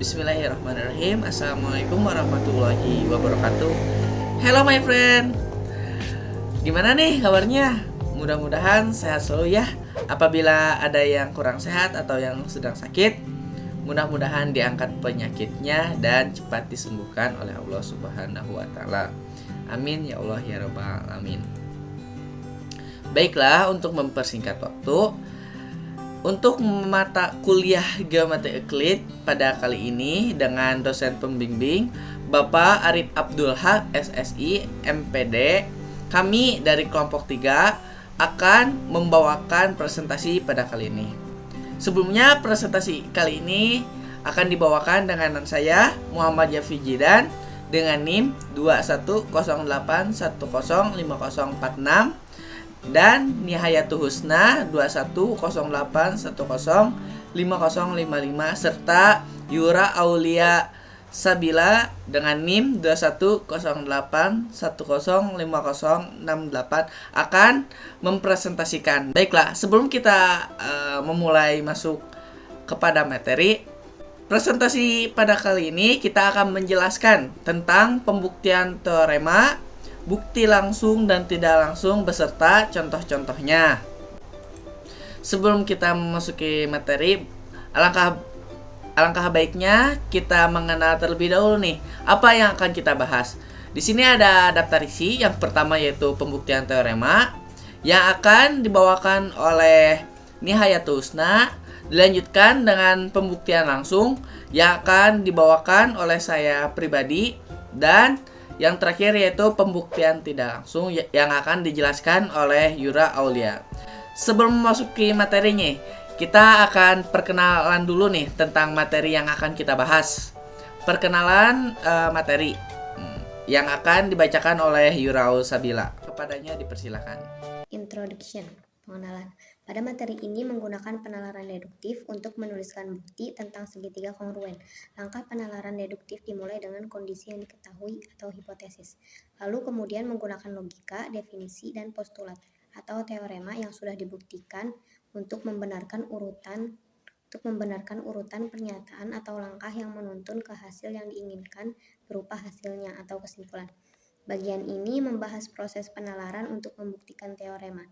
Bismillahirrahmanirrahim. Assalamualaikum warahmatullahi wabarakatuh. Hello my friend. Gimana nih kabarnya? Mudah-mudahan sehat selalu ya. Apabila ada yang kurang sehat atau yang sedang sakit, mudah-mudahan diangkat penyakitnya dan cepat disembuhkan oleh Allah Subhanahu wa taala. Amin ya Allah ya rabbal alamin. Baiklah, untuk mempersingkat waktu, untuk mata kuliah Geometri Euclid pada kali ini dengan dosen pembimbing Bapak Arif Abdul Haq SSI MPD, kami dari kelompok 3 akan membawakan presentasi pada kali ini. Sebelumnya, presentasi kali ini akan dibawakan dengan saya Muhammad Yafi Jidan dengan NIM 2108105046 dan Nihayatul Husna 2108105055 serta Yura Aulia Sabila dengan NIM 2108105068 akan mempresentasikan. Baiklah, sebelum kita memulai masuk kepada materi presentasi pada kali ini, kita akan menjelaskan tentang pembuktian teorema, bukti langsung dan tidak langsung beserta contoh-contohnya. Sebelum kita memasuki materi, alangkah baiknya kita mengenal terlebih dahulu nih apa yang akan kita bahas. Di sini ada daftar isi. Yang pertama yaitu pembuktian teorema yang akan dibawakan oleh Nihayatul Husna, dilanjutkan dengan pembuktian langsung yang akan dibawakan oleh saya pribadi, dan yang terakhir yaitu pembuktian tidak langsung yang akan dijelaskan oleh Yura Aulia. Sebelum memasuki materinya, kita akan perkenalan dulu nih tentang materi yang akan kita bahas. Perkenalan materi yang akan dibacakan oleh Yura Sabila. Kepadanya dipersilakan. Introduction, pengenalan. Pada materi ini menggunakan penalaran deduktif untuk menuliskan bukti tentang segitiga kongruen. Langkah penalaran deduktif dimulai dengan kondisi yang diketahui atau hipotesis. Lalu kemudian menggunakan logika, definisi, dan postulat atau teorema yang sudah dibuktikan untuk membenarkan urutan pernyataan atau langkah yang menuntun ke hasil yang diinginkan berupa hasilnya atau kesimpulan. Bagian ini membahas proses penalaran untuk membuktikan teorema.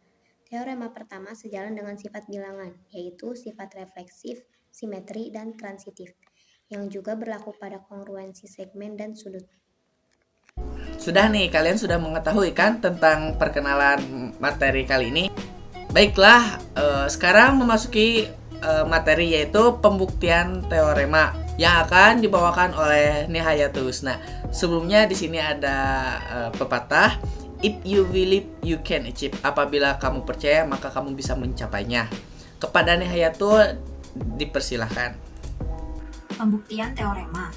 Teorema pertama sejalan dengan sifat bilangan, yaitu sifat refleksif, simetri, dan transitif, yang juga berlaku pada kongruensi segmen dan sudut. Sudah nih, kalian sudah mengetahui kan tentang perkenalan materi kali ini? Baiklah, sekarang memasuki materi yaitu pembuktian teorema yang akan dibawakan oleh Nihayatul Husna. Sebelumnya di sini ada pepatah, if you believe you can achieve. Apabila kamu percaya maka kamu bisa mencapainya. Kepada Nihayatul dipersilahkan. Pembuktian teorema.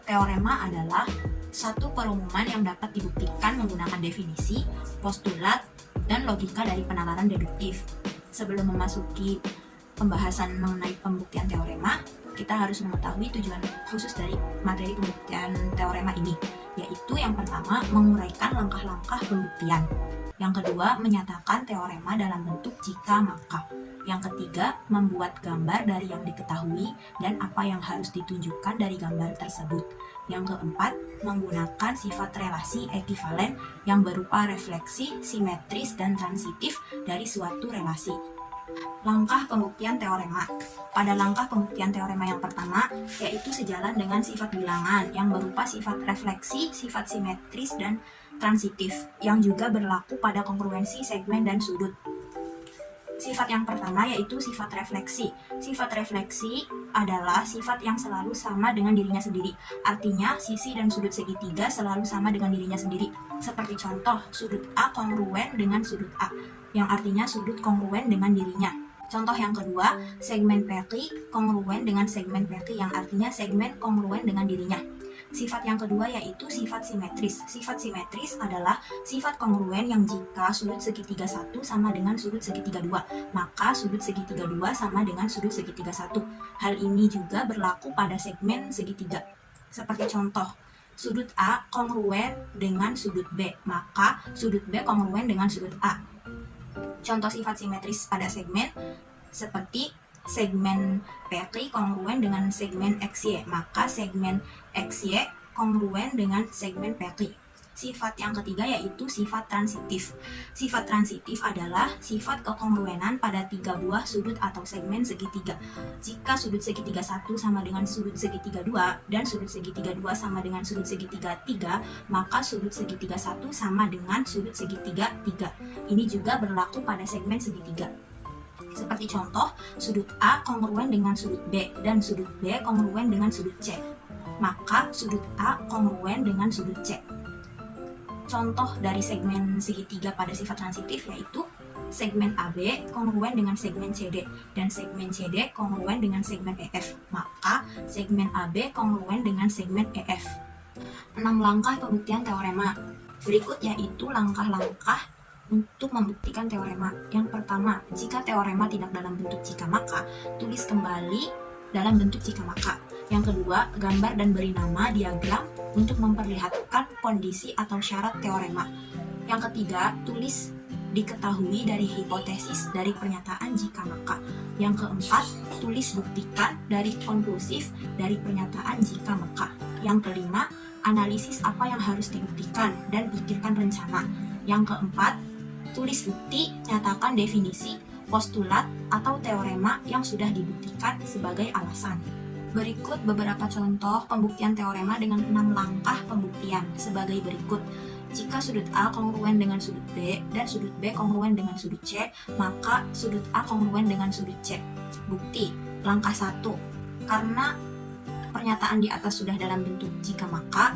Teorema adalah satu perumuman yang dapat dibuktikan menggunakan definisi, postulat, dan logika dari penalaran deduktif. Sebelum memasuki pembahasan mengenai pembuktian teorema, kita harus mengetahui tujuan khusus dari materi pembuktian teorema ini, yaitu yang pertama, menguraikan langkah-langkah pembuktian. Yang kedua, menyatakan teorema dalam bentuk jika maka. Yang ketiga, membuat gambar dari yang diketahui dan apa yang harus ditunjukkan dari gambar tersebut. Yang keempat, menggunakan sifat relasi ekivalen yang berupa refleksi, simetris, dan transitif dari suatu relasi. Langkah pembuktian teorema. Pada langkah pembuktian teorema yang pertama, yaitu sejalan dengan sifat bilangan yang berupa sifat refleksi, sifat simetris, dan transitif, yang juga berlaku pada kongruensi segmen dan sudut. Sifat yang pertama yaitu sifat refleksi. Sifat refleksi adalah sifat yang selalu sama dengan dirinya sendiri. Artinya, sisi dan sudut segitiga selalu sama dengan dirinya sendiri. Seperti contoh, sudut A kongruen dengan sudut A, yang artinya sudut kongruen dengan dirinya. Contoh yang kedua, segmen PQ kongruen dengan segmen PQ, yang artinya segmen kongruen dengan dirinya. Sifat yang kedua yaitu sifat simetris. Sifat simetris adalah sifat kongruen yang jika sudut segitiga 1 sama dengan sudut segitiga 2, maka sudut segitiga 2 sama dengan sudut segitiga 1. Hal ini juga berlaku pada segmen segitiga. Seperti contoh, sudut A kongruen dengan sudut B, maka sudut B kongruen dengan sudut A. Contoh sifat simetris pada segmen seperti segmen PRI kongruen dengan segmen XY, maka segmen XY kongruen dengan segmen PRI. Sifat yang ketiga yaitu sifat transitif. Sifat transitif adalah sifat kekongruenan pada 3 buah sudut atau segmen segitiga. Jika sudut segitiga 1 sama dengan sudut segitiga 2 dan sudut segitiga 2 sama dengan sudut segitiga 3, maka sudut segitiga 1 sama dengan sudut segitiga 3. Ini juga berlaku pada segmen segitiga. Seperti contoh, sudut A kongruen dengan sudut B dan sudut B kongruen dengan sudut C. Maka sudut A kongruen dengan sudut C. Contoh dari segmen segitiga pada sifat transitif yaitu segmen AB kongruen dengan segmen CD dan segmen CD kongruen dengan segmen EF. Maka segmen AB kongruen dengan segmen EF. 6 langkah pembuktian teorema. Berikut yaitu langkah-langkah untuk membuktikan teorema. Yang pertama, jika teorema tidak dalam bentuk jika maka, tulis kembali dalam bentuk jika maka. Yang kedua, gambar dan beri nama diagram untuk memperlihatkan kondisi atau syarat teorema. Yang ketiga, tulis diketahui dari hipotesis dari pernyataan jika maka. Yang keempat, tulis buktikan dari konklusif dari pernyataan jika maka. Yang kelima, analisis apa yang harus dibuktikan dan pikirkan rencana. Yang keempat, tulis bukti, nyatakan definisi, postulat, atau teorema yang sudah dibuktikan sebagai alasan. Berikut beberapa contoh pembuktian teorema dengan 6 langkah pembuktian sebagai berikut. Jika sudut A kongruen dengan sudut B dan sudut B kongruen dengan sudut C, maka sudut A kongruen dengan sudut C. Bukti. Langkah 1. Karena pernyataan di atas sudah dalam bentuk jika maka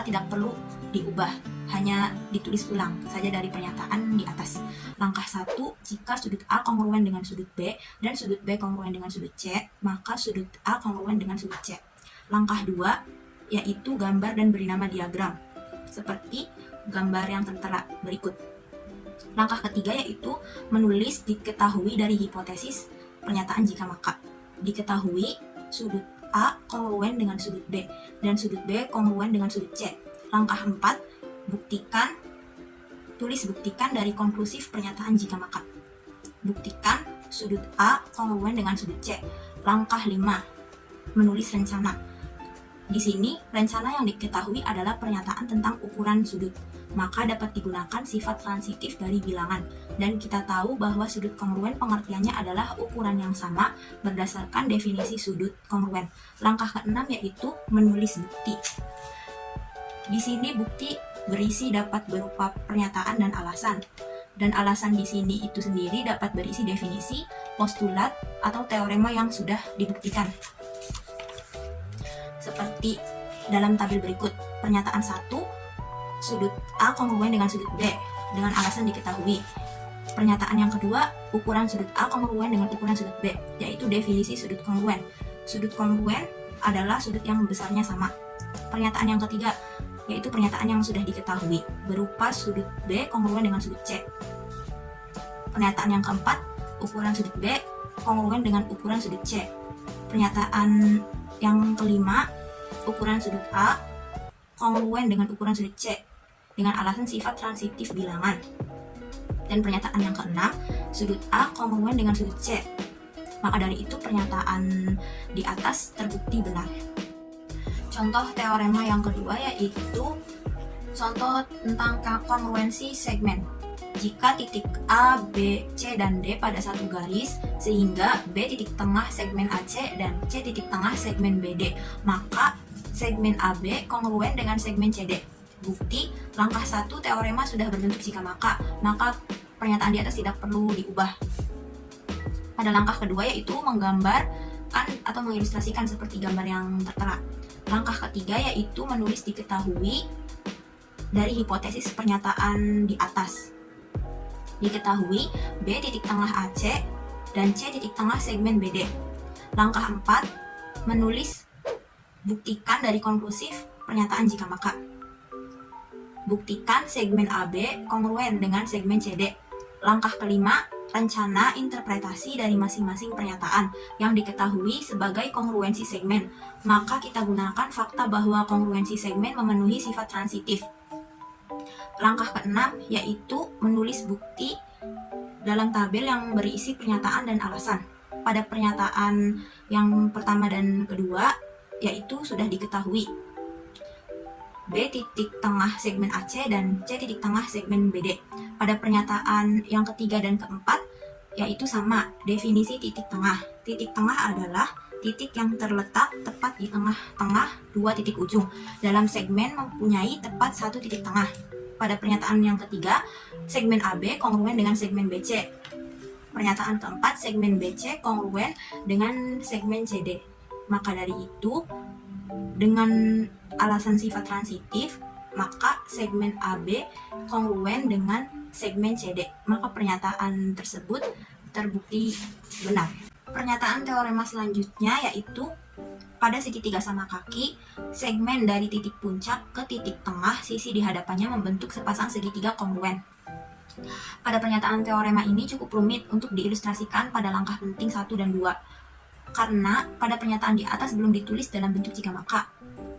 tidak perlu diubah, hanya ditulis ulang saja dari pernyataan di atas. Langkah 1, jika sudut A kongruen dengan sudut B dan sudut B kongruen dengan sudut C, maka sudut A kongruen dengan sudut C. Langkah 2, yaitu gambar dan beri nama diagram, seperti gambar yang tertera berikut. Langkah ketiga yaitu menulis diketahui dari hipotesis pernyataan jika maka. Diketahui sudut A kongruen dengan sudut B dan sudut B kongruen dengan sudut C. Langkah 4, buktikan, tulis buktikan dari konklusif pernyataan jika maka. Buktikan sudut A kongruen dengan sudut C. Langkah 5, menulis rencana. Di sini, rencana yang diketahui adalah pernyataan tentang ukuran sudut, maka dapat digunakan sifat transitif dari bilangan. Dan kita tahu bahwa sudut kongruen pengertiannya adalah ukuran yang sama berdasarkan definisi sudut kongruen. Langkah ke-6 yaitu menulis bukti. Di sini bukti berisi dapat berupa pernyataan dan alasan. Dan alasan di sini itu sendiri dapat berisi definisi, postulat, atau teorema yang sudah dibuktikan. Seperti dalam tabel berikut. Pernyataan 1, sudut A kongruen dengan sudut B dengan alasan diketahui. Pernyataan yang kedua, ukuran sudut A kongruen dengan ukuran sudut B, yaitu definisi sudut kongruen. Sudut kongruen adalah sudut yang besarnya sama. Pernyataan yang ketiga, yaitu pernyataan yang sudah diketahui, berupa sudut B kongruen dengan sudut C. Pernyataan yang keempat, ukuran sudut B kongruen dengan ukuran sudut C. Pernyataan yang kelima, ukuran sudut A kongruen dengan ukuran sudut C, dengan alasan sifat transitif bilangan. Dan pernyataan yang keenam, sudut A kongruen dengan sudut C. Maka dari itu pernyataan di atas terbukti benar. Contoh teorema yang kedua yaitu contoh tentang kongruensi segmen. Jika titik A, B, C, dan D pada satu garis, sehingga B titik tengah segmen AC dan C titik tengah segmen BD, maka segmen AB kongruen dengan segmen CD. Bukti, langkah 1 teorema sudah berbentuk jika maka pernyataan di atas tidak perlu diubah. Pada langkah kedua yaitu menggambarkan atau mengilustrasikan seperti gambar yang tertera. Langkah ketiga yaitu menulis diketahui dari hipotesis pernyataan di atas. Diketahui B titik tengah AC dan C titik tengah segmen BD. Langkah 4, menulis buktikan dari konklusif pernyataan jika maka. Buktikan segmen AB kongruen dengan segmen CD. Langkah kelima, rencana interpretasi dari masing-masing pernyataan yang diketahui sebagai kongruensi segmen. Maka kita gunakan fakta bahwa kongruensi segmen memenuhi sifat transitif. Langkah keenam yaitu menulis bukti dalam tabel yang berisi pernyataan dan alasan. pada pernyataan yang pertama dan kedua, yaitu sudah diketahui B titik tengah segmen AC dan C titik tengah segmen BD. Pada pernyataan yang ketiga dan keempat, yaitu sama, definisi titik tengah. Titik tengah adalah titik yang terletak tepat di tengah-tengah dua titik ujung dalam segmen mempunyai tepat satu titik tengah. Pada pernyataan yang ketiga, segmen AB kongruen dengan segmen BC. Pernyataan keempat, segmen BC kongruen dengan segmen CD. Maka dari itu, dengan alasan sifat transitif, maka segmen AB kongruen dengan segmen CD. Maka pernyataan tersebut terbukti benar. Pernyataan teorema selanjutnya yaitu pada segitiga sama kaki, segmen dari titik puncak ke titik tengah sisi di hadapannya membentuk sepasang segitiga kongruen. Pada pernyataan teorema ini cukup rumit untuk diilustrasikan pada langkah penting 1 dan 2, karena pada pernyataan di atas belum ditulis dalam bentuk jika maka.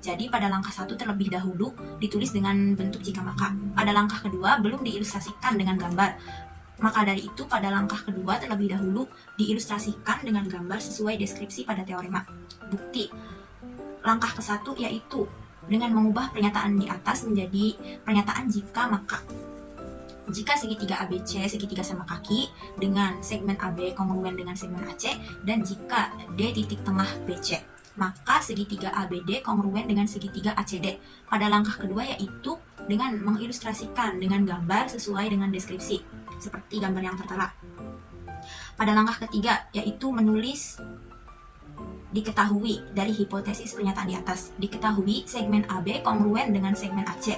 Jadi pada langkah 1 terlebih dahulu ditulis dengan bentuk jika maka. Pada langkah kedua belum diilustrasikan dengan gambar. Maka dari itu pada langkah kedua terlebih dahulu diilustrasikan dengan gambar sesuai deskripsi pada teorema. Bukti. Langkah ke-1 yaitu dengan mengubah pernyataan di atas menjadi pernyataan jika maka. Jika segitiga ABC segitiga sama kaki dengan segmen AB kongruen dengan segmen AC, dan jika D titik tengah BC, maka segitiga ABD kongruen dengan segitiga ACD. Pada langkah kedua yaitu dengan mengilustrasikan dengan gambar sesuai dengan deskripsi, seperti gambar yang tertera. Pada langkah ketiga yaitu menulis diketahui dari hipotesis pernyataan di atas. Diketahui segmen AB kongruen dengan segmen AC.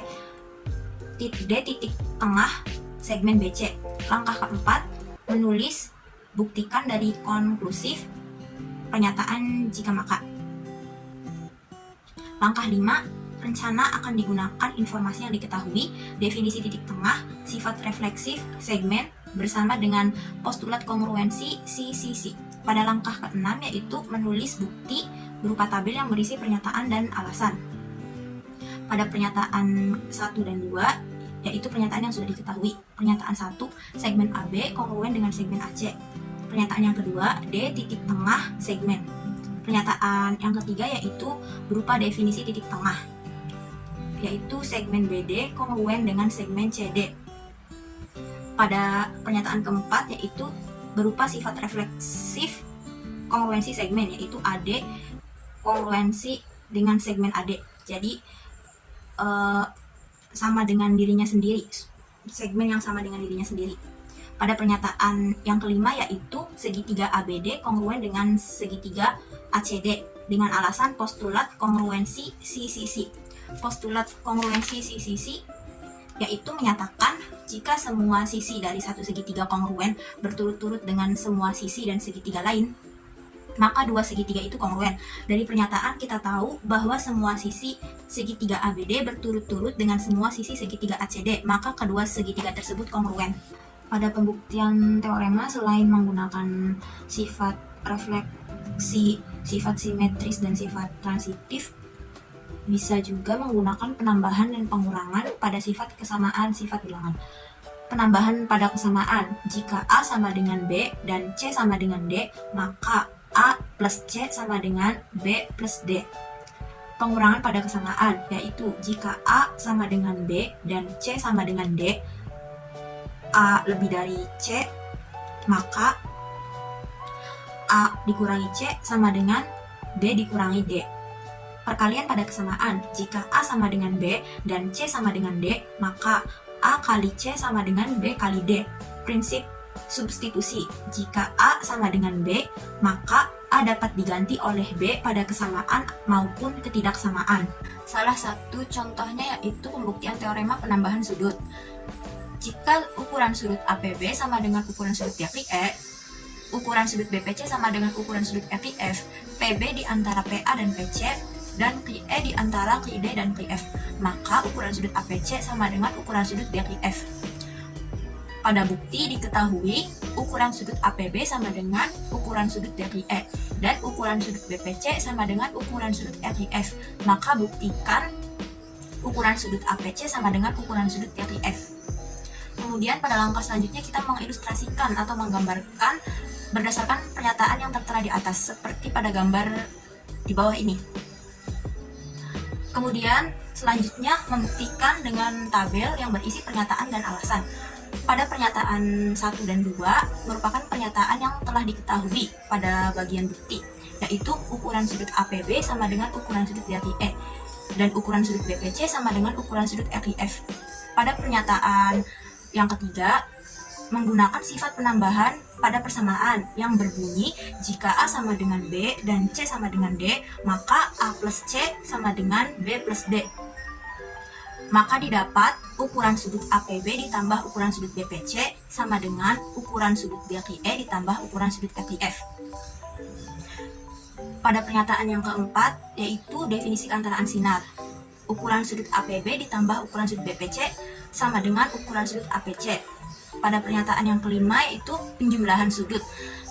D titik tengah segmen BC. Langkah keempat, menulis buktikan dari konklusif pernyataan jika maka. Langkah 5, rencana akan digunakan informasi yang diketahui, definisi titik tengah, sifat refleksif segmen bersama dengan postulat kongruensi CCC. Pada langkah ke-6 yaitu menulis bukti berupa tabel yang berisi pernyataan dan alasan. Pada pernyataan 1 dan 2 yaitu pernyataan yang sudah diketahui. Pernyataan 1, segmen AB kongruen dengan segmen AC. Pernyataan yang kedua, D titik tengah segmen. Pernyataan yang ketiga yaitu berupa definisi titik tengah, yaitu segmen BD kongruen dengan segmen CD. Pada pernyataan keempat yaitu berupa sifat refleksif kongruensi segmen, yaitu AD kongruensi dengan segmen AD. Jadi sama dengan dirinya sendiri, segmen yang sama dengan dirinya sendiri. Pada pernyataan yang kelima yaitu segitiga ABD kongruen dengan segitiga ACD dengan alasan postulat kongruensi CCC. Postulat kongruensi CCC yaitu menyatakan jika semua sisi dari satu segitiga kongruen berturut-turut dengan semua sisi dan segitiga lain, maka dua segitiga itu kongruen. Dari pernyataan kita tahu bahwa semua sisi segitiga ABD berturut-turut dengan semua sisi segitiga ACD, maka kedua segitiga tersebut kongruen. Pada pembuktian teorema, selain menggunakan sifat refleksi, sifat simetris, dan sifat transitif, bisa juga menggunakan penambahan dan pengurangan pada sifat kesamaan sifat bilangan. Penambahan pada kesamaan, jika A sama dengan B dan C sama dengan D, maka A plus C sama dengan B plus D. Pengurangan pada kesamaan, yaitu jika A sama dengan B dan C sama dengan D, A lebih dari C, maka A dikurangi C sama dengan B dikurangi D. Perkalian pada kesamaan, jika A sama dengan B dan C sama dengan D, maka A kali C sama dengan B kali D. Prinsip substitusi, jika A sama dengan B, maka A dapat diganti oleh B pada kesamaan maupun ketidaksamaan. Salah satu contohnya yaitu pembuktian teorema penambahan sudut. Jika ukuran sudut APB sama dengan ukuran sudut DE, ukuran sudut BPC sama dengan ukuran sudut FIF, PB di antara PA dan PC, dan QE di antara QD dan QF, maka ukuran sudut APC sama dengan ukuran sudut DQF. Pada bukti diketahui ukuran sudut APB sama dengan ukuran sudut DQE, dan ukuran sudut BPC sama dengan ukuran sudut FIF, maka buktikan ukuran sudut APC sama dengan ukuran sudut DQF. Kemudian pada langkah selanjutnya kita mengilustrasikan atau menggambarkan berdasarkan pernyataan yang tertera di atas, seperti pada gambar di bawah ini. Kemudian selanjutnya membuktikan dengan tabel yang berisi pernyataan dan alasan. Pada pernyataan 1 dan 2 merupakan pernyataan yang telah diketahui pada bagian bukti, yaitu ukuran sudut APB sama dengan ukuran sudut DRIE dan ukuran sudut BPC sama dengan ukuran sudut RIF. Pada pernyataan yang ketiga menggunakan sifat penambahan pada persamaan yang berbunyi jika A sama dengan B dan C sama dengan D, maka A plus C sama dengan B plus D. Maka didapat ukuran sudut APB ditambah ukuran sudut BPC sama dengan ukuran sudut DRIE ditambah ukuran sudut RIF. Pada pernyataan yang keempat, yaitu definisi keantaraan sinar. Ukuran sudut APB ditambah ukuran sudut BPC sama dengan ukuran sudut APC. Pada pernyataan yang kelima, yaitu penjumlahan sudut.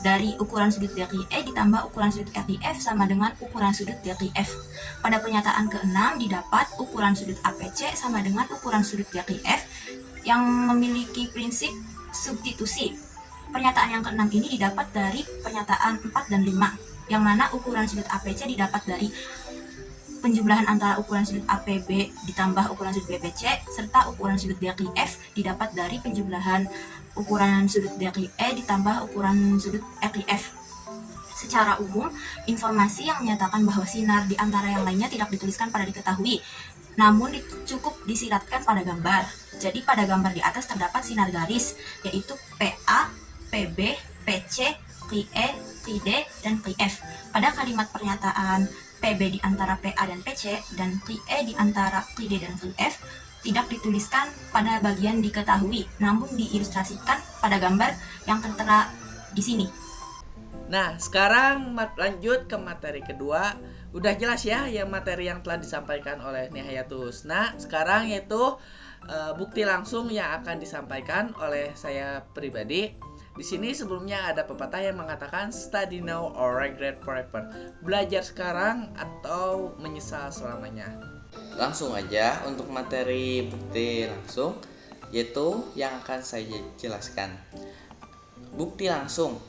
Dari ukuran sudut DRIE ditambah ukuran sudut RIF sama dengan ukuran sudut DRIF. Pada pernyataan keenam didapat ukuran sudut APC sama dengan ukuran sudut DRIF yang memiliki prinsip substitusi. Pernyataan yang keenam ini didapat dari pernyataan 4 dan 5, yang mana ukuran sudut APC didapat dari penjumlahan antara ukuran sudut APB ditambah ukuran sudut BPC, serta ukuran sudut DRIF didapat dari penjumlahan ukuran sudut DRIE ditambah ukuran sudut RIF. Secara umum, informasi yang menyatakan bahwa sinar di antara yang lainnya tidak dituliskan pada diketahui, namun cukup disiratkan pada gambar. Jadi pada gambar di atas terdapat sinar garis, yaitu PA, PB, PC, QE, QD, dan QF. Pada kalimat pernyataan PB di antara PA dan PC dan QE di antara QD dan QF tidak dituliskan pada bagian diketahui, namun diilustrasikan pada gambar yang tertera di sini. Nah, sekarang lanjut ke materi kedua. Udah jelas ya yang materi yang telah disampaikan oleh Nihayatul Husna. Sekarang yaitu bukti langsung yang akan disampaikan oleh saya pribadi. Di sini sebelumnya ada pepatah yang mengatakan study now or regret forever. Belajar sekarang atau menyesal selamanya. Langsung aja untuk materi bukti langsung, yaitu yang akan saya jelaskan. Bukti langsung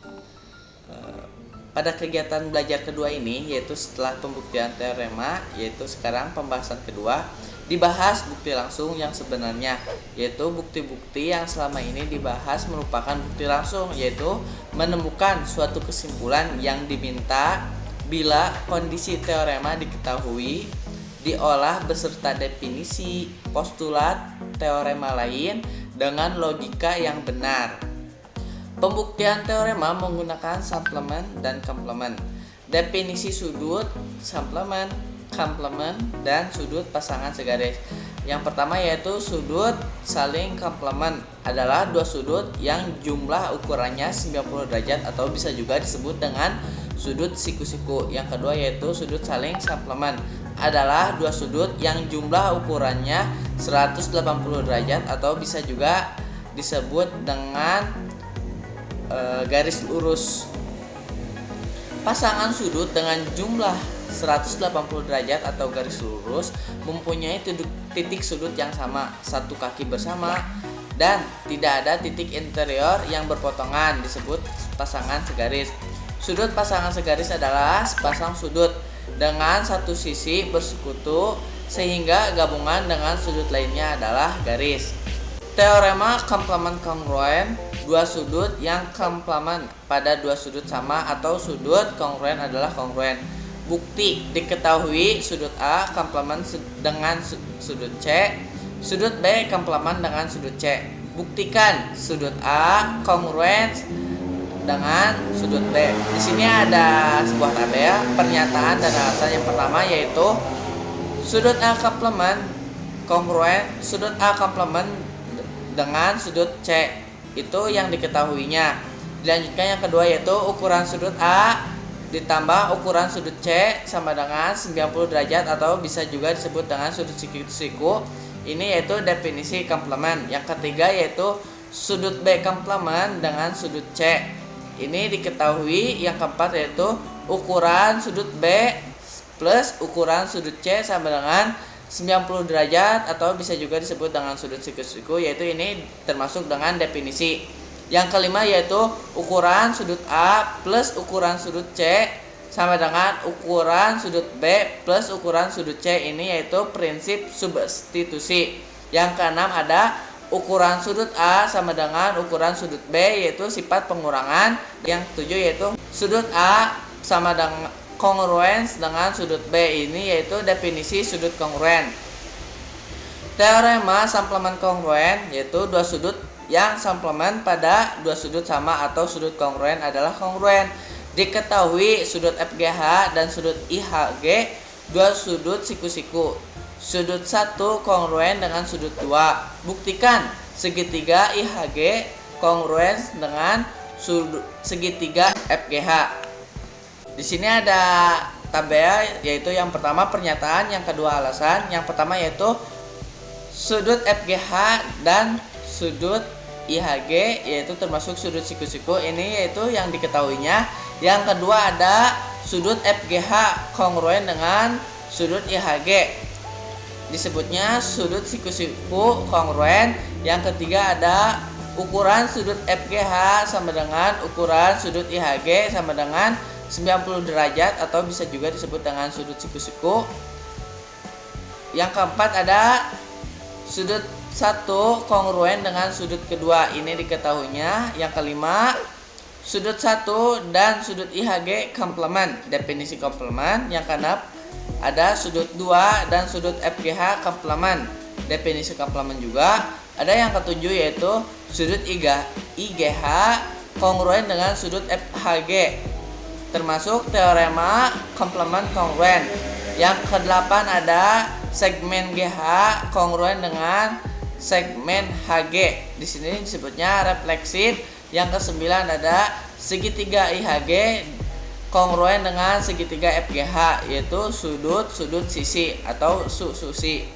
pada kegiatan belajar kedua ini, yaitu setelah pembuktian teorema, yaitu sekarang pembahasan kedua, dibahas bukti langsung yang sebenarnya, yaitu bukti-bukti yang selama ini dibahas merupakan bukti langsung, yaitu menemukan suatu kesimpulan yang diminta bila kondisi teorema diketahui, diolah beserta definisi, postulat, teorema lain dengan logika yang benar. Pembuktian teorema menggunakan suplemen dan komplement. Definisi sudut, suplemen, komplement, dan sudut pasangan segaris. Yang pertama yaitu sudut saling komplement adalah dua sudut yang jumlah ukurannya 90 derajat atau bisa juga disebut dengan sudut siku-siku. Yang kedua yaitu sudut saling suplemen adalah dua sudut yang jumlah ukurannya 180 derajat atau bisa juga disebut dengan garis lurus. Pasangan sudut dengan jumlah 180 derajat atau garis lurus mempunyai titik sudut yang sama, satu kaki bersama, dan tidak ada titik interior yang berpotongan, disebut pasangan segaris. Sudut pasangan segaris adalah sepasang sudut dengan satu sisi bersekutu sehingga gabungan dengan sudut lainnya adalah garis. Teorema komplement kongruen, dua sudut yang komplement pada dua sudut sama atau sudut kongruen adalah kongruen. Bukti diketahui sudut A komplement dengan sudut C, sudut B komplement dengan sudut C. Buktikan sudut A kongruen dengan sudut B. Di sini ada sebuah tabel pernyataan dan alasan. Yang pertama yaitu sudut A komplement kongruen, sudut A komplement dengan sudut C, itu yang diketahuinya. Dilanjutkan yang kedua yaitu ukuran sudut A ditambah ukuran sudut C sama dengan 90 derajat atau bisa juga disebut dengan sudut siku-siku. Ini yaitu definisi komplement. Yang ketiga yaitu sudut B komplement dengan sudut C. Ini diketahui. Yang keempat yaitu ukuran sudut B plus ukuran sudut C sama dengan 90 derajat atau bisa juga disebut dengan sudut siku-siku, yaitu ini termasuk dengan definisi. Yang kelima yaitu ukuran sudut A plus ukuran sudut C sama dengan ukuran sudut B plus ukuran sudut C. Ini yaitu prinsip substitusi. Yang keenam ada ukuran sudut A sama dengan ukuran sudut B, yaitu sifat pengurangan. Yang ketujuh yaitu sudut A sama dengan kongruens dengan sudut B. Ini yaitu definisi sudut kongruen. Teorema samplemen kongruen yaitu dua sudut yang samplemen pada dua sudut sama atau sudut kongruen adalah kongruen. Diketahui sudut FGH dan sudut IHG dua sudut siku-siku. Sudut 1 kongruen dengan sudut 2. Buktikan segitiga IHG kongruen dengan segitiga FGH. Di sini ada tabel, yaitu yang pertama pernyataan, yang kedua alasan. Yang pertama yaitu sudut FGH dan sudut IHG yaitu termasuk sudut siku-siku, ini yaitu yang diketahuinya. Yang kedua ada sudut FGH kongruen dengan sudut IHG, disebutnya sudut siku-siku kongruen. Yang ketiga ada ukuran sudut FGH sama dengan ukuran sudut IHG sama dengan 90 derajat atau bisa juga disebut dengan sudut siku-siku. Yang keempat ada sudut 1 kongruen dengan sudut kedua, ini diketahuinya. Yang kelima sudut 1 dan sudut IHG komplemen, definisi komplemen. Yang keenam ada sudut 2 dan sudut FGH komplemen, definisi komplemen juga. Ada yang ketujuh yaitu sudut IGH kongruen dengan sudut FHG, termasuk teorema komplemen kongruen. Yang kedelapan ada segmen GH kongruen dengan segmen HG, di sini disebutnya refleksif. Yang kesembilan ada segitiga IHG kongruen dengan segitiga FGH, yaitu sudut sisi atau susi.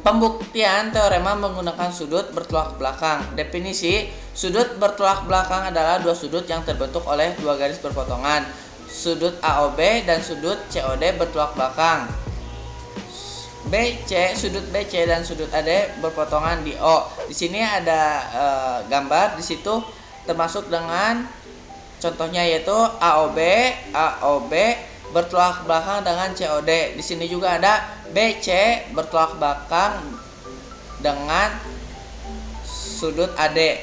Pembuktian teorema menggunakan sudut bertolak belakang. Definisi sudut bertolak belakang adalah dua sudut yang terbentuk oleh dua garis berpotongan. Sudut AOB dan sudut COD bertolak belakang. Sudut BC dan sudut AD berpotongan di O. Di sini ada gambar di situ termasuk dengan contohnya yaitu AOB bertolak belakang dengan COD. Di sini juga ada BC bertolak belakang dengan sudut AD.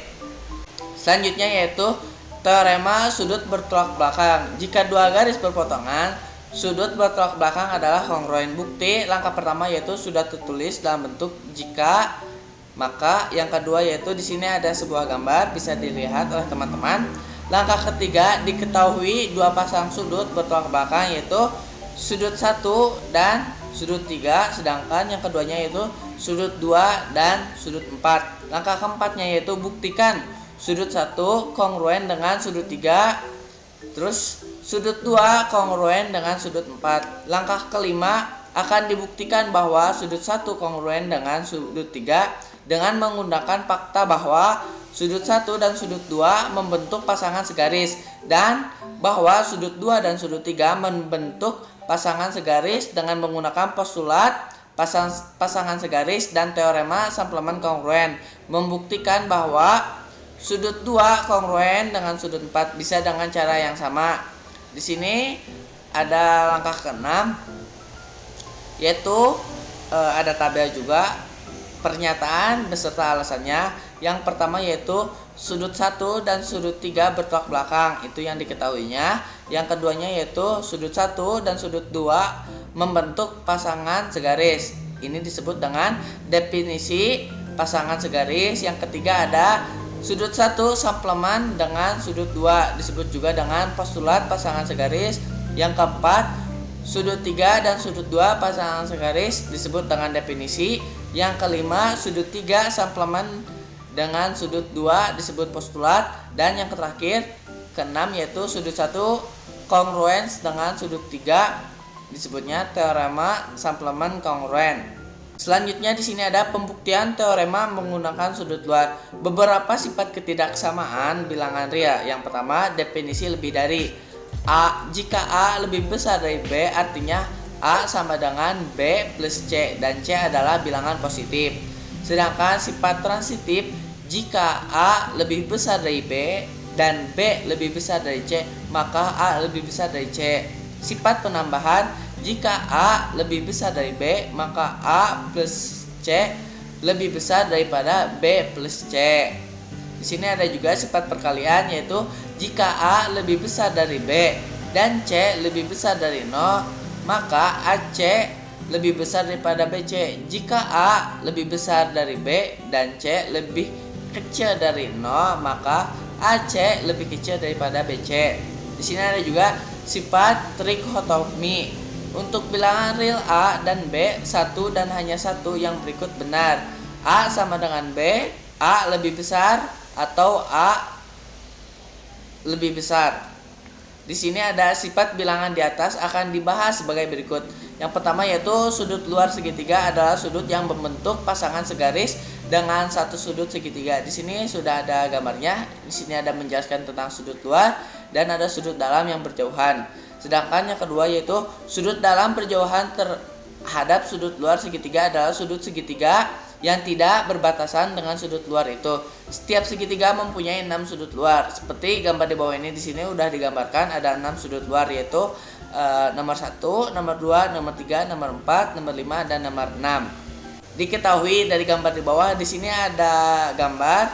Selanjutnya yaitu teorema sudut bertolak belakang. Jika dua garis berpotongan, sudut bertolak belakang adalah kongruen. Bukti langkah pertama yaitu sudah tertulis dalam bentuk jika maka. Yang kedua yaitu di sini ada sebuah gambar bisa dilihat oleh teman-teman. Langkah ketiga diketahui dua pasang sudut bertolak belakang yaitu sudut 1 dan sudut 3, sedangkan yang keduanya yaitu sudut 2 dan sudut 4. Langkah keempatnya yaitu buktikan sudut 1 kongruen dengan sudut 3, terus sudut 2 kongruen dengan sudut 4. Langkah kelima akan dibuktikan bahwa sudut 1 kongruen dengan sudut 3 dengan menggunakan fakta bahwa sudut 1 dan sudut 2 membentuk pasangan segaris dan bahwa sudut 2 dan sudut 3 membentuk pasangan segaris dengan menggunakan postulat pasangan segaris dan teorema samplemen kongruen. Membuktikan bahwa sudut 2 kongruen dengan sudut 4 bisa dengan cara yang sama. Di sini ada langkah ke-6 yaitu ada tabel juga, pernyataan beserta alasannya. Yang pertama yaitu sudut 1 dan sudut 3 bertolak belakang, itu yang diketahuinya. Yang keduanya yaitu sudut 1 dan sudut 2 membentuk pasangan segaris, ini disebut dengan definisi pasangan segaris. Yang ketiga ada sudut 1 samplemen dengan sudut 2, disebut juga dengan postulat pasangan segaris. Yang keempat sudut 3 dan sudut 2 pasangan segaris disebut dengan definisi. Yang kelima sudut 3 samplemen dengan sudut 2 disebut postulat. Dan yang terakhir keenam yaitu sudut 1 kongruens dengan sudut 3 disebutnya teorema samplemen kongruen. Selanjutnya di sini ada pembuktian teorema menggunakan sudut luar. Beberapa sifat ketidaksamaan bilangan real. Yang pertama, definisi lebih dari A. Jika A lebih besar dari B, artinya A sama dengan B plus C dan C adalah bilangan positif. Sedangkan sifat transitif, jika A lebih besar dari B dan B lebih besar dari C, maka A lebih besar dari C. Sifat penambahan, jika A lebih besar dari B, maka A plus C lebih besar daripada B plus C. Di sini ada juga sifat perkalian, yaitu jika A lebih besar dari B dan C lebih besar dari 0, maka AC lebih besar daripada BC. Jika A lebih besar dari B dan C lebih kecil dari 0, maka AC lebih kecil daripada BC. Di sini ada juga sifat trikotomi. Untuk bilangan real A dan B, satu dan hanya satu yang berikut benar. A sama dengan B, A lebih besar atau A lebih besar. Di sini ada sifat bilangan di atas akan dibahas sebagai berikut. Yang pertama yaitu sudut luar segitiga adalah sudut yang membentuk pasangan segaris dengan satu sudut segitiga. Di sini sudah ada gambarnya. Di sini ada menjelaskan tentang sudut luar dan ada sudut dalam yang berjauhan. Sedangkan yang kedua yaitu sudut dalam berjauhan terhadap sudut luar segitiga adalah sudut segitiga yang tidak berbatasan dengan sudut luar itu. Setiap segitiga mempunyai 6 sudut luar. Seperti gambar di bawah ini, di sini udah digambarkan ada 6 sudut luar, yaitu nomor 1, nomor 2, nomor 3, nomor 4, nomor 5 dan nomor 6. Diketahui dari gambar di bawah, di sini ada gambar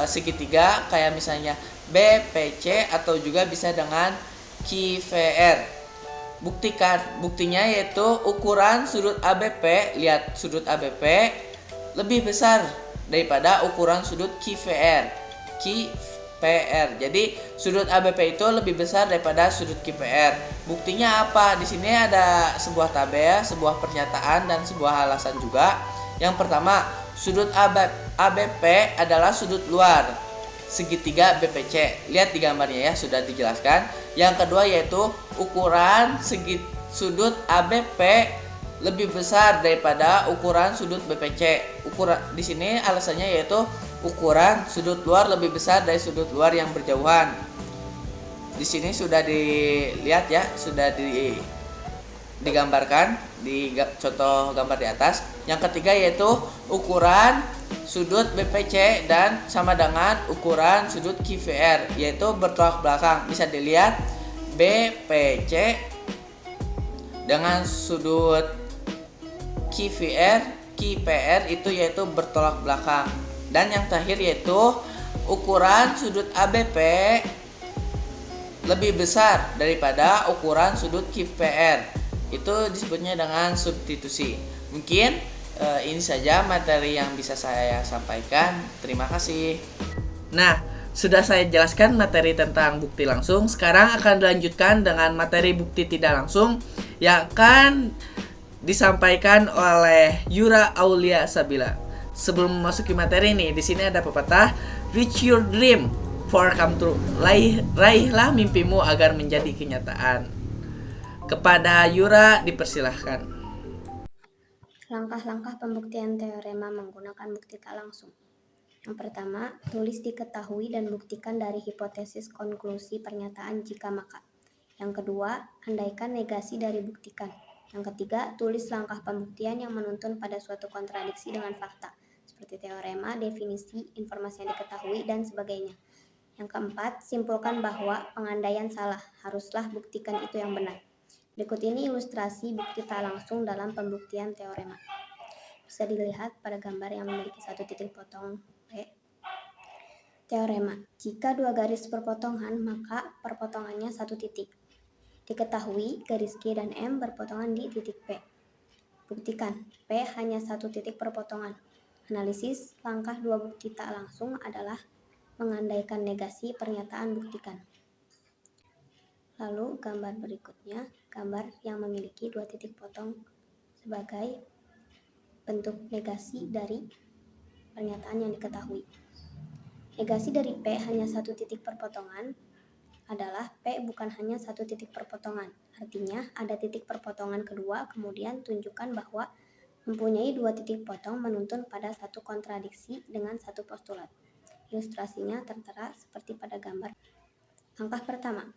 segitiga kayak misalnya BPC atau juga bisa dengan QVR. Buktinya yaitu ukuran sudut ABP, lihat sudut ABP lebih besar daripada ukuran sudut QVR. Jadi sudut ABP itu lebih besar daripada sudut QVR. Buktinya apa? Di sini ada sebuah tabel, sebuah pernyataan dan sebuah alasan juga. Yang pertama, sudut ABP adalah sudut luar segitiga BPC. Lihat di gambarnya ya, sudah dijelaskan. Yang kedua yaitu ukuran sudut ABP lebih besar daripada ukuran sudut BPC. Ukuran di sini alasannya yaitu ukuran sudut luar lebih besar dari sudut luar yang berjauhan. Di sini sudah dilihat ya, sudah digambarkan di contoh gambar di atas. Yang ketiga yaitu ukuran sudut BPC dan sama dengan ukuran sudut QVR, yaitu bertolak belakang. Bisa dilihat BPC dengan sudut QVR itu yaitu bertolak belakang. Dan yang terakhir yaitu ukuran sudut ABP lebih besar daripada ukuran sudut QVR. Itu disebutnya dengan substitusi. Mungkin ini saja materi yang bisa saya sampaikan. Terima kasih. Nah, sudah saya jelaskan materi tentang bukti langsung. Sekarang akan dilanjutkan dengan materi bukti tidak langsung yang akan disampaikan oleh Yura Aulia Sabila. Sebelum memasuki materi ini, di sini ada pepatah reach your dream for come true. Raihlah mimpimu agar menjadi kenyataan. Kepada Yura dipersilahkan. Langkah-langkah pembuktian teorema menggunakan bukti tak langsung. Yang pertama, tulis diketahui dan buktikan dari hipotesis konklusi pernyataan jika maka. Yang kedua, andaikan negasi dari buktikan. Yang ketiga, tulis langkah pembuktian yang menuntun pada suatu kontradiksi dengan fakta, seperti teorema, definisi, informasi yang diketahui, dan sebagainya. Yang keempat, simpulkan bahwa pengandaian salah, haruslah buktikan itu yang benar. Berikut ini ilustrasi bukti tak langsung dalam pembuktian teorema. Bisa dilihat pada gambar yang memiliki satu titik potong P. Teorema, jika dua garis berpotongan, maka perpotongannya satu titik. Diketahui garis Q dan M berpotongan di titik P. Buktikan, P hanya satu titik perpotongan. Analisis langkah dua bukti tak langsung adalah mengandaikan negasi pernyataan buktikan. Lalu gambar berikutnya, gambar yang memiliki dua titik potong sebagai bentuk negasi dari pernyataan yang diketahui. Negasi dari P hanya satu titik perpotongan adalah P bukan hanya satu titik perpotongan. Artinya ada titik perpotongan kedua, kemudian tunjukkan bahwa mempunyai dua titik potong menuntun pada satu kontradiksi dengan satu postulat. Ilustrasinya tertera seperti pada gambar. Langkah pertama,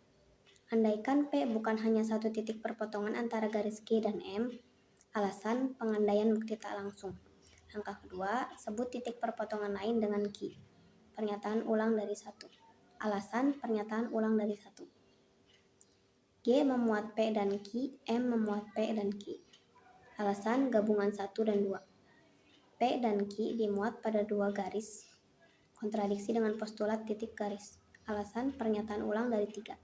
andaikan P bukan hanya satu titik perpotongan antara garis Q dan M. Alasan pengandaian bukti tak langsung. Langkah kedua, sebut titik perpotongan lain dengan ki. Pernyataan ulang dari 1. Alasan pernyataan ulang dari 1. G memuat P dan Q, M memuat P dan Q. Alasan gabungan 1 dan 2. P dan Q dimuat pada 2 garis, kontradiksi dengan postulat titik garis. Alasan pernyataan ulang dari 3.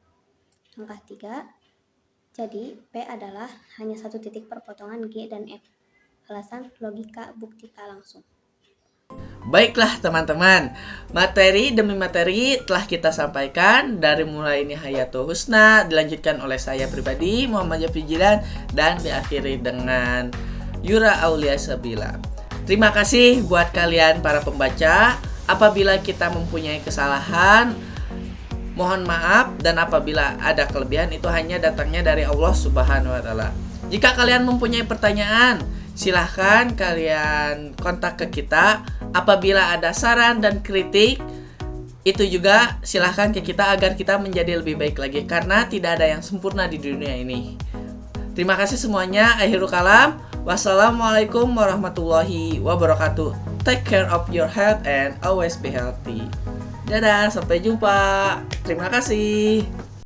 Langkah 3, jadi P adalah hanya satu titik perpotongan G dan M. Alasan logika buktikan langsung. Baiklah teman-teman, materi demi materi telah kita sampaikan dari mulai Nihayatul Husna, dilanjutkan oleh saya pribadi Muhammad Jafri Jilan, dan diakhiri dengan Yura Aulia Sabila. Terima kasih buat kalian para pembaca. Apabila kita mempunyai kesalahan, mohon maaf, dan apabila ada kelebihan itu hanya datangnya dari Allah Subhanahu wa Ta'ala. Jika kalian mempunyai pertanyaan, silahkan kalian kontak ke kita. Apabila ada saran dan kritik, itu juga silahkan ke kita agar kita menjadi lebih baik lagi, karena tidak ada yang sempurna di dunia ini. Terima kasih semuanya. Akhirul kalam. Wassalamualaikum warahmatullahi wabarakatuh. Take care of your health and always be healthy. Dadah, sampai jumpa. Terima kasih.